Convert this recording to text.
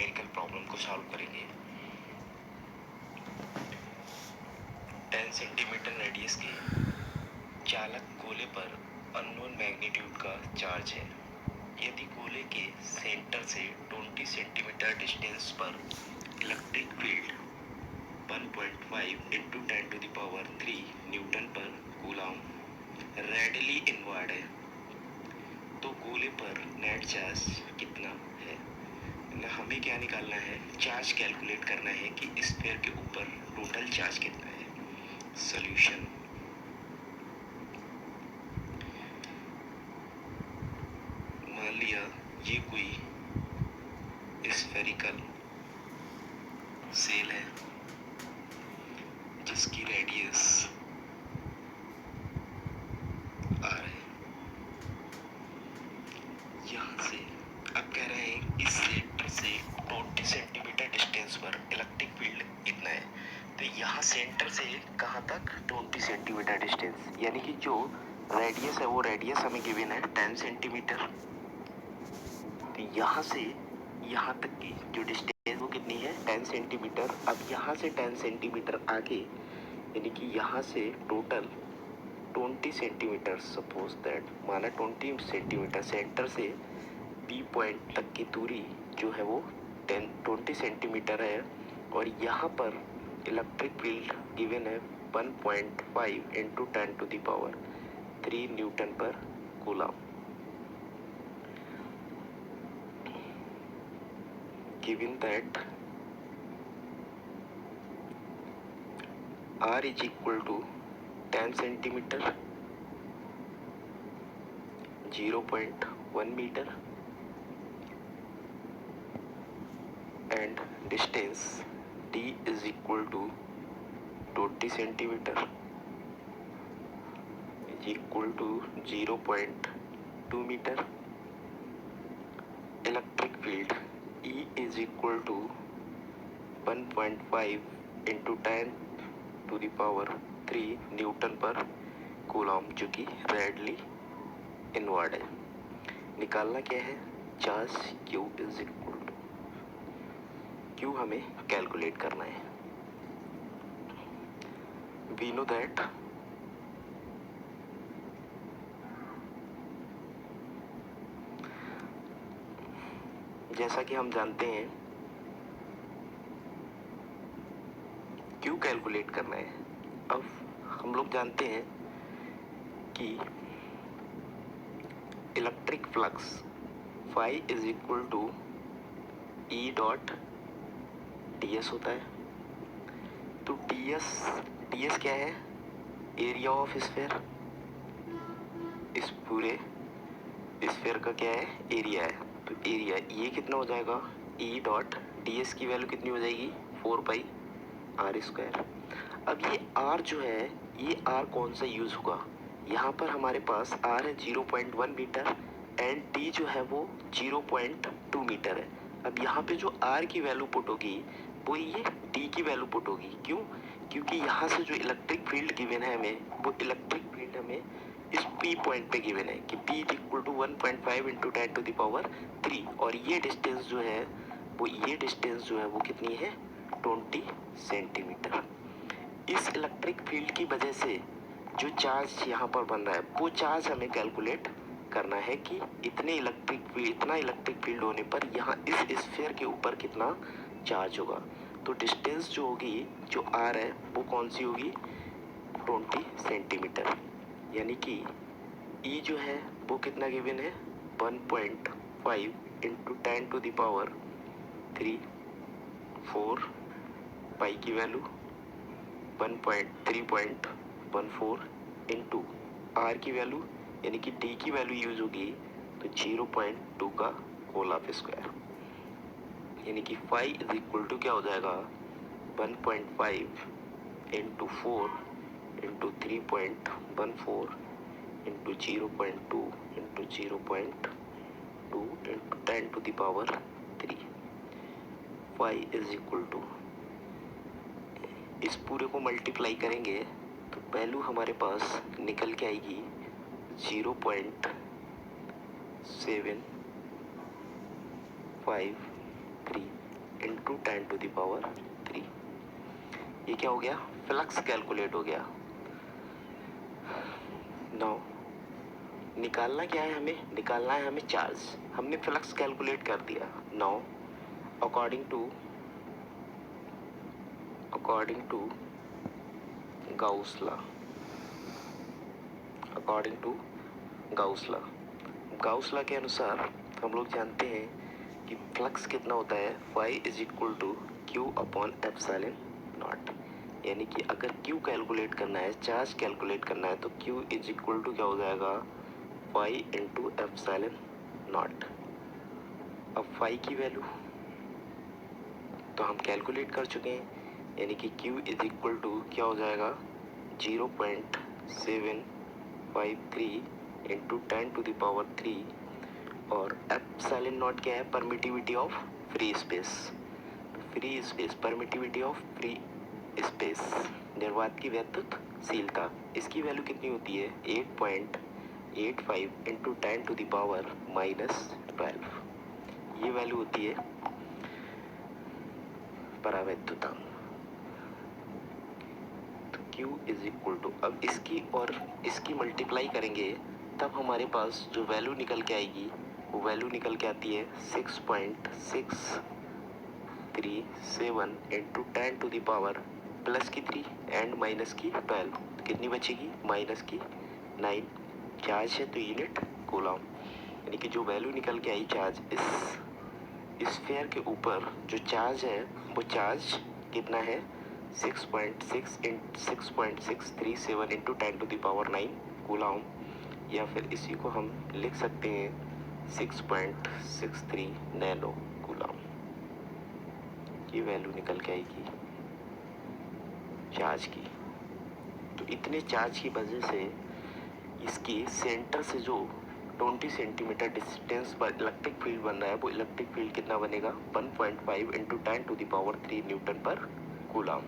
Numerical problem को solve करेंगे। 10 centimetre radius के चालक गोले पर अननोन मैग्नीट्यूड का चार्ज है। यदि गोले के सेंटर से 20 सेंटीमीटर डिस्टेंस पर electric field 1.5 into 10⁻³ newton per coulomb readily inward है, तो गोले पर नेट चार्ज कितना है। हमें क्या निकालना है, चार्ज कैलकुलेट करना है कि स्फीयर के ऊपर टोटल चार्ज कितना है। सॉल्यूशन, मान लिया ये कोई स्फेरिकल सेल है जिसकी रेडियस r है। यहाँ से अब कह रहे हैं इस सेंटर से 20 सेंटीमीटर डिस्टेंस पर इलेक्ट्रिक फील्ड कितना है। तो यहाँ सेंटर से कहाँ तक 20 सेंटीमीटर डिस्टेंस, यानी कि जो रेडियस है वो रेडियस हमें गिवन है 10 सेंटीमीटर। तो यहाँ से यहाँ तक की जो डिस्टेंस वो कितनी है 10 सेंटीमीटर। अब यहाँ से 10 सेंटीमीटर आगे यानी कि यहाँ से टोटल 20 सेंटीमीटर, सपोज दैट माना 20 सेंटीमीटर सेंटर से बी पॉइंट तक की दूरी जो है वो 20 सेंटीमीटर है। और यहाँ पर इलेक्ट्रिक फील्ड गिवन है 1.5 into 10⁻³ newton per coulomb. Given that R is equal to 10 centimetre 0.1 metre and distance D is equal to 20 centimetre is equal to 0.2 metre. Electric field E is equal to 1.5 into 10⁻³ newton per coulomb, जो कि radially inward है। निकालना क्या है, charge Q is equal to, Q हमें calculate करना है। We know that जैसा कि हम जानते हैं Q कैलकुलेट करना है। अब हम लोग जानते हैं कि electric flux phi is equal to E dot ds होता है। तो ds क्या है, एरिया ऑफ स्फीयर। इस पूरे स्फीयर का क्या है, एरिया है। तो एरिया ये कितना हो जाएगा, E डॉट ds की वैल्यू कितनी हो जाएगी 4πr²। अब ये r जो है, ये r कौन सा यूज होगा, यहाँ पर हमारे पास r है 0.1 मीटर एंड d जो है वो 0.2 मीटर है। अब यहाँ पे जो r की वैल्यू पुट होगी वो ये d की वैल्यू पुट होगी। क्यों, क्योंकि यहाँ से जो इलेक्ट्रिक फील्ड गिवन है हमें, वो इलेक्ट्रिक फील्ड हमें इस P पॉइंट पे गिवन है कि P is equal to 1.5 into 10⁻³ और ये डिस्टेंस जो है वो कितनी है 20 सेंटीमीटर। इस इलेक्ट्रिक फील्ड की वजह से जो चार्ज यहाँ पर बन रहा है वो चार्ज हमें कैलकुलेट करना है कि इतना इलेक्ट्रिक फील्ड होने पर यहाँ इस स्फीयर के ऊपर कितना चार्ज होगा। तो डिस्टेंस जो होगी, जो r है वो कौन सी होगी 20 सेंटीमीटर, यानी कि E जो है वो कितना गिवन है 1.5 इंटू 10⁻³ 4 पाई की वैल्यू 3.14 इंटू r की वैल्यू यानी कि d की वैल्यू यूज होगी तो 0.2 का होल ऑफ स्क्वायर, यानी कि फाई इज इक्वल टू क्या हो जाएगा 1.5 into 4 into 3.14 into 0.2 into 0.2 into 10⁻³ phi is equal to, इस पूरे को मल्टीप्लाई करेंगे तो वैल्यू हमारे पास निकल के आएगी 0.753 10 टू द पावर 3। ये क्या हो गया, फ्लक्स कैलकुलेट हो गया। नाउ निकालना क्या है हमें, निकालना है हमें चार्ज। हमने फ्लक्स कैलकुलेट कर दिया। Now according to Gauss law, according to Gauss law, Gauss law के अनुसार हम लोग जानते हैं कि फ्लक्स कितना होता है, phi is equal to Q upon epsilon naught. यानी कि अगर क्यू कैलकुलेट करना है, चार्ज कैलकुलेट करना है, तो क्यू इज इक्वल टू क्या हो जाएगा, फाई इंटू एप्सिलॉन नॉट। अब फाई की वैल्यू तो हम कैलकुलेट कर चुके हैं, यानी कि क्यू इज इक्वल टू क्या हो जाएगा, 0.753 इंटू 10 टू द पावर 3। और एप्सिलॉन नॉट क्या है, permittivity of free space, permittivity of free space, निर्वात की वैद्युतशीलता। इसकी वैल्यू कितनी होती है, 8.85 इंटू 10 टू द पावर -12। ये वैल्यू होती है परावैद्युता। तो Q इज इक्वल टू, अब इसकी और इसकी मल्टीप्लाई करेंगे तब हमारे पास जो वैल्यू निकल के आएगी, वो वैल्यू निकल के आती है 6.637 into 10 to the power plus की 3 एंड माइनस की 12। कितनी बचेगी, माइनस की 9। चार्ज है तो यूनिट कूलम, यानी कि जो वैल्यू निकल के आई चार्ज, इस स्फीयर के ऊपर जो चार्ज है वो चार्ज कितना है, 6.637 into 10 to the power 9 coulomb. या फिर इसी को हम लिख सकते हैं 6.63 नैनो कूलम। ये वैल्यू निकल के आएगी चार्ज की। तो इतने चार्ज की वजह से इसकी सेंटर से जो 20 सेंटीमीटर डिस्टेंस पर इलेक्ट्रिक फील्ड बन रहा है, वो इलेक्ट्रिक फील्ड कितना बनेगा, 1.5 into 10 to the power 3 newton per coulomb.